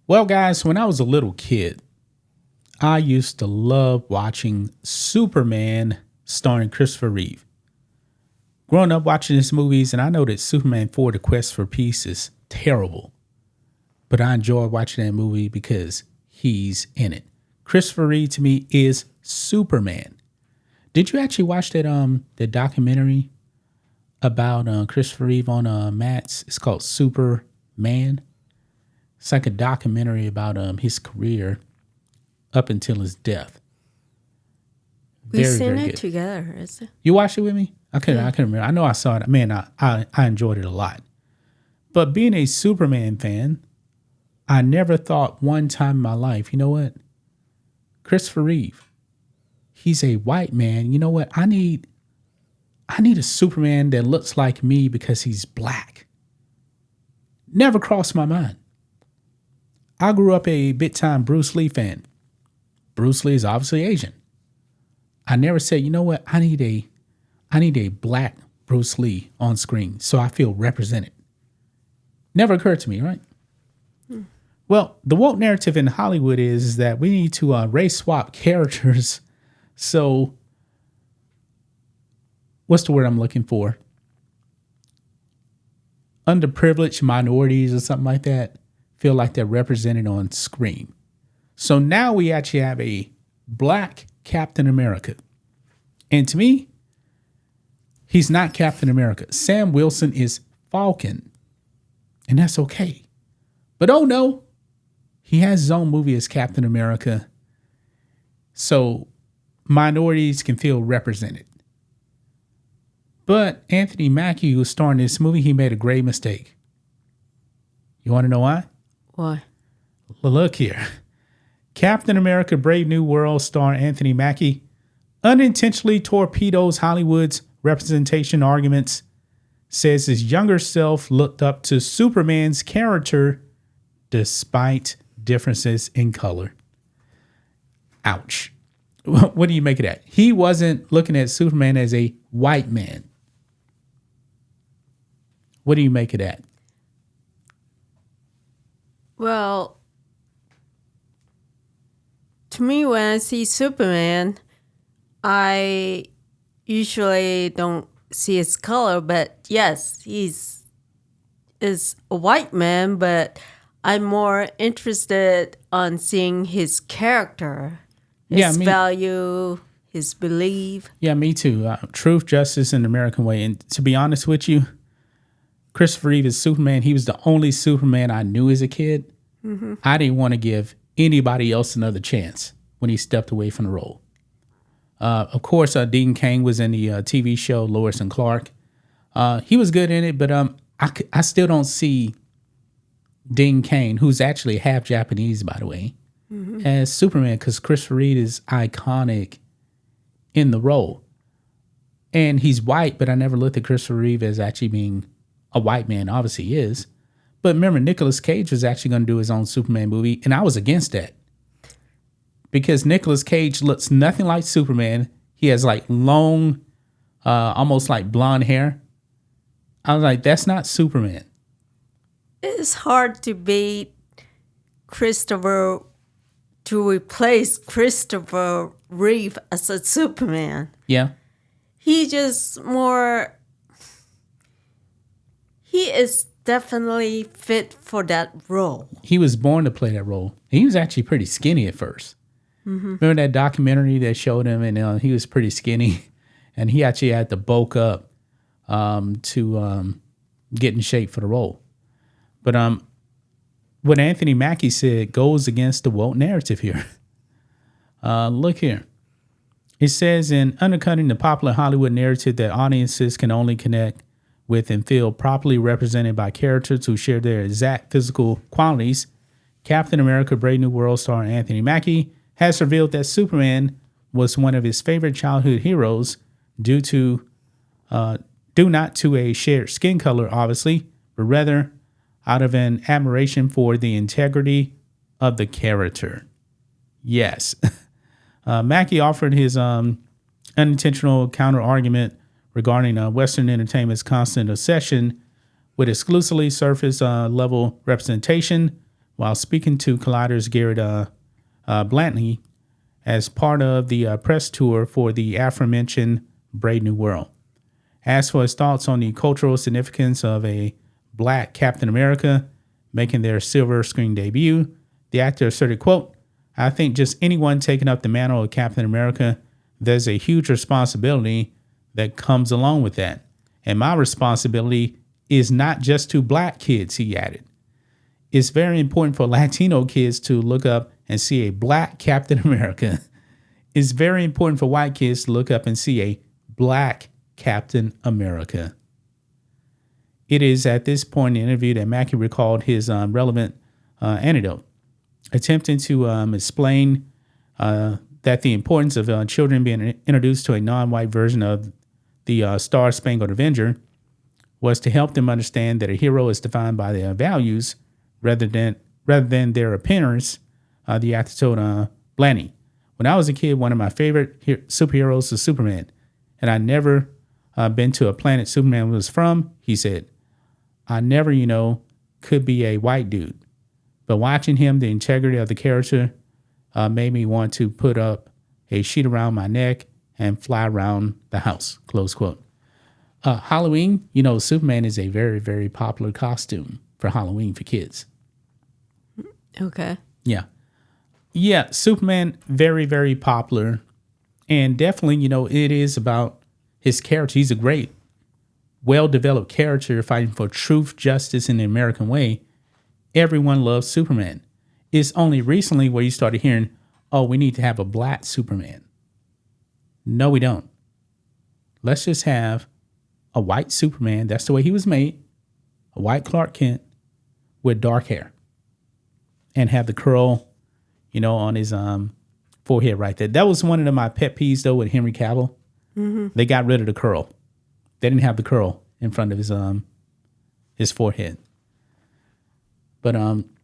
Well, guys, when I was a little kid, I used to love watching Superman starring Christopher Reeve. Growing up watching these movies, and I know that Superman 4 The Quest for Peace is terrible, but I enjoy watching that movie because he's in it. Christopher Reeve to me is Superman. Did you actually watch that documentary about Christopher Reeve on Matt's? It's called Superman. It's like a documentary about his career up until his death. We've seen it together, is it? You watched it with me? I couldn't remember. I know I saw it. Man, I enjoyed it a lot. But being a Superman fan, I never thought one time in my life, you know what? Christopher Reeve, he's a white man. You know what? I need a Superman that looks like me because he's black. Never crossed my mind. I grew up a big-time Bruce Lee fan. Bruce Lee is obviously Asian. I never said, you know what? I need a black Bruce Lee on screen so I feel represented. Never occurred to me, right? Well, the woke narrative in Hollywood is that we need to race swap characters. So, what's the word I'm looking for? Underprivileged minorities or something like that feel like they're represented on screen. So now we actually have a black Captain America. And to me, he's not Captain America. Sam Wilson is Falcon. And that's okay. But oh no, he has his own movie as Captain America. So minorities can feel represented. But Anthony Mackie, who was starring in this movie, he made a grave mistake. You want to know why? Why? Well, look here. Captain America Brave New World star Anthony Mackie unintentionally torpedoes Hollywood's representation arguments, says his younger self looked up to Superman's character despite differences in color. Ouch. What do you make of that? He wasn't looking at Superman as a white man. What do you make of that? Well, to me, when I see Superman, I usually don't see his color, but yes, is a white man, but I'm more interested on seeing his character, his value, his belief. Yeah, me too. Truth, justice, and the American way. And to be honest with you, Christopher Reeve is Superman. He was the only Superman I knew as a kid. Mm-hmm. I didn't want to give anybody else another chance when he stepped away from the role. Of course, Dean Cain was in the TV show Lois and Clark. He was good in it, but I still don't see Dean Cain, who's actually half Japanese, by the way, as Superman, because Christopher Reeve is iconic in the role. And he's white, but I never looked at Christopher Reeve as actually being a white man. Obviously he is. But remember, Nicolas Cage was actually going to do his own Superman movie, and I was against that. Because Nicolas Cage looks nothing like Superman. He has like long, almost like blonde hair. I was like, that's not Superman. It's hard to replace Christopher Reeve as a Superman. Yeah. He is definitely fit for that role. He was born to play that role. He was actually pretty skinny at first. Mm-hmm. Remember that documentary that showed him, and he was pretty skinny, and he actually had to bulk up to get in shape for the role. But what Anthony Mackie said goes against the woke narrative here. Look here. It says, in undercutting the popular Hollywood narrative that audiences can only connect with and feel properly represented by characters who share their exact physical qualities, Captain America Brave New World star Anthony Mackie has revealed that Superman was one of his favorite childhood heroes due not to a shared skin color, obviously, but rather out of an admiration for the integrity of the character. Yes. Mackie offered his unintentional counter-argument regarding Western entertainment's constant obsession with exclusively surface level representation, while speaking to Collider's Garrett Blantley as part of the press tour for the aforementioned Brave New World. Asked for his thoughts on the cultural significance of a black Captain America making their silver screen debut, the actor asserted, quote, "I think just anyone taking up the mantle of Captain America, there's a huge responsibility that comes along with that. And my responsibility is not just to black kids," he added. "It's very important for Latino kids to look up and see a black Captain America. It's very important for white kids to look up and see a black Captain America." It is at this point in the interview that Mackie recalled his relevant anecdote, attempting to explain that the importance of children being introduced to a non-white version of the Star-Spangled Avenger was to help them understand that a hero is defined by their values rather than their appearance. The actor told Blaney, "When I was a kid, one of my favorite superheroes was Superman, and I never been to a planet Superman was from," he said. "I never, could be a white dude. But watching him, the integrity of the character made me want to put up a sheet around my neck and fly around the house," close quote. Halloween, Superman is a very, very popular costume for Halloween for kids. Okay. Yeah. Yeah, Superman, very, very popular. And definitely, it is about his character. He's a great, well-developed character fighting for truth, justice, in the American way. Everyone loves Superman. It's only recently where you started hearing, oh, we need to have a black Superman. No, we don't. Let's just have a white Superman. That's the way he was made. A white Clark Kent with dark hair. And have the curl, on his forehead right there. That was one of my pet peeves, though, with Henry Cavill. Mm-hmm. They got rid of the curl. They didn't have the curl in front of his forehead. But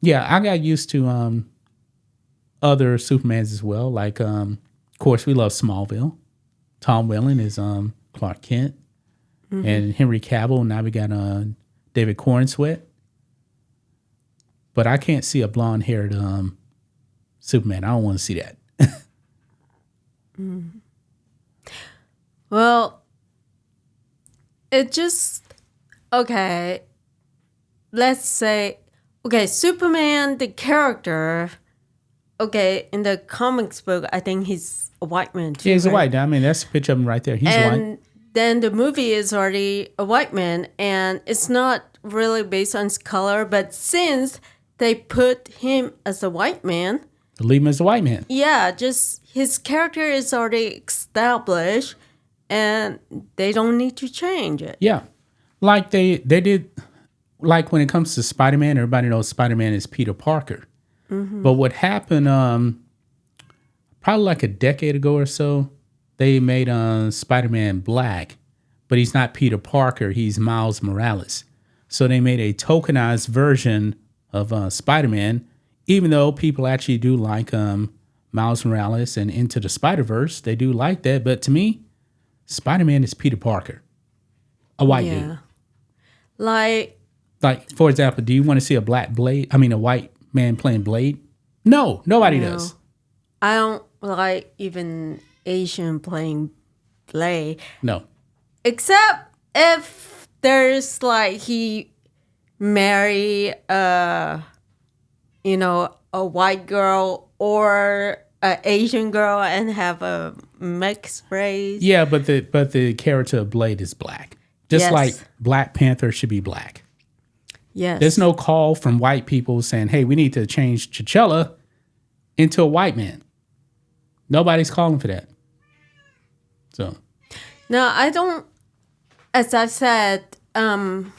yeah, I got used to other Supermans as well. Like, of course, we love Smallville. Tom Welling is Clark Kent, and Henry Cavill. Now we got David Cornsweet. But I can't see a blonde-haired Superman. I don't want to see that. Well, it just, okay, let's say, okay, Superman, the character, okay, in the comics book, I think he's a white man too. Yeah, he's right? a white. I mean, that's a picture of him right there. He's white. Then the movie is already a white man, and it's not really based on his color, but since they put him as a white man, Leave him as a white man. yeah, just his character is already established, and they don't need to change it. Yeah. Like they did, like when it comes to Spider-Man, everybody knows Spider-Man is Peter Parker. Mm-hmm. But what happened probably like a decade ago or so, they made Spider-Man black, but he's not Peter Parker, he's Miles Morales. So they made a tokenized version of Spider-Man, even though people actually do like Miles Morales and Into the Spider-Verse. They do like that. But to me, Spider-Man is Peter Parker, a white dude. Like, for example, do you want to see a white man playing Blade? No, nobody does. I don't like even Asian playing Blade. No. Except if there's like he marry a white girl or an Asian girl and have a mixed race. Yeah, but the character of Blade is black. Just like Black Panther should be black. Yes. There's no call from white people saying, hey, we need to change T'Challa into a white man. Nobody's calling for that. So. No, I don't, as I said, the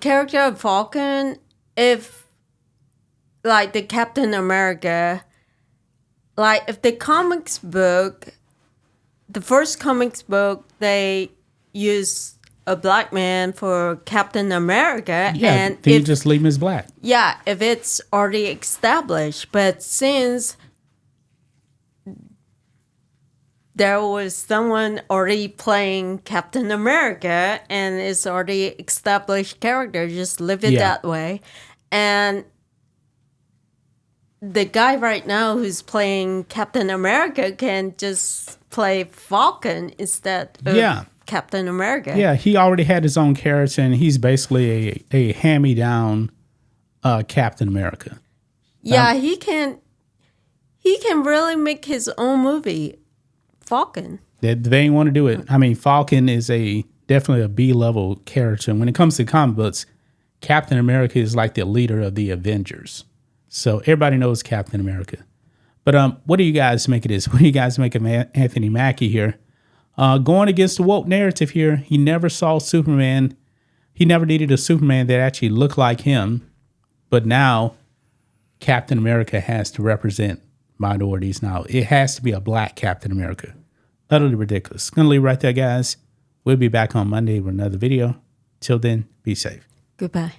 character of Falcon, if like the Captain America, like if the comics book, the first comics book, they use a black man for Captain America. Yeah, and then you just leave him as black. Yeah, if it's already established. But since there was someone already playing Captain America and it's already established character, just leave it that way. And the guy right now who's playing Captain America can just play Falcon instead of Captain America. Yeah, he already had his own character, and he's basically a hand-me-down Captain America. Yeah, he can really make his own movie, Falcon. They ain't want to do it. I mean, Falcon is definitely a B-level character. When it comes to comic books, Captain America is like the leader of the Avengers. So everybody knows Captain America. But what do you guys make of this? What do you guys make of Anthony Mackie here? Going against the woke narrative here. He never saw Superman. He never needed a Superman that actually looked like him. But now Captain America has to represent minorities now. It has to be a black Captain America. Utterly ridiculous. Gonna leave right there, guys. We'll be back on Monday with another video. Till then, be safe. Goodbye.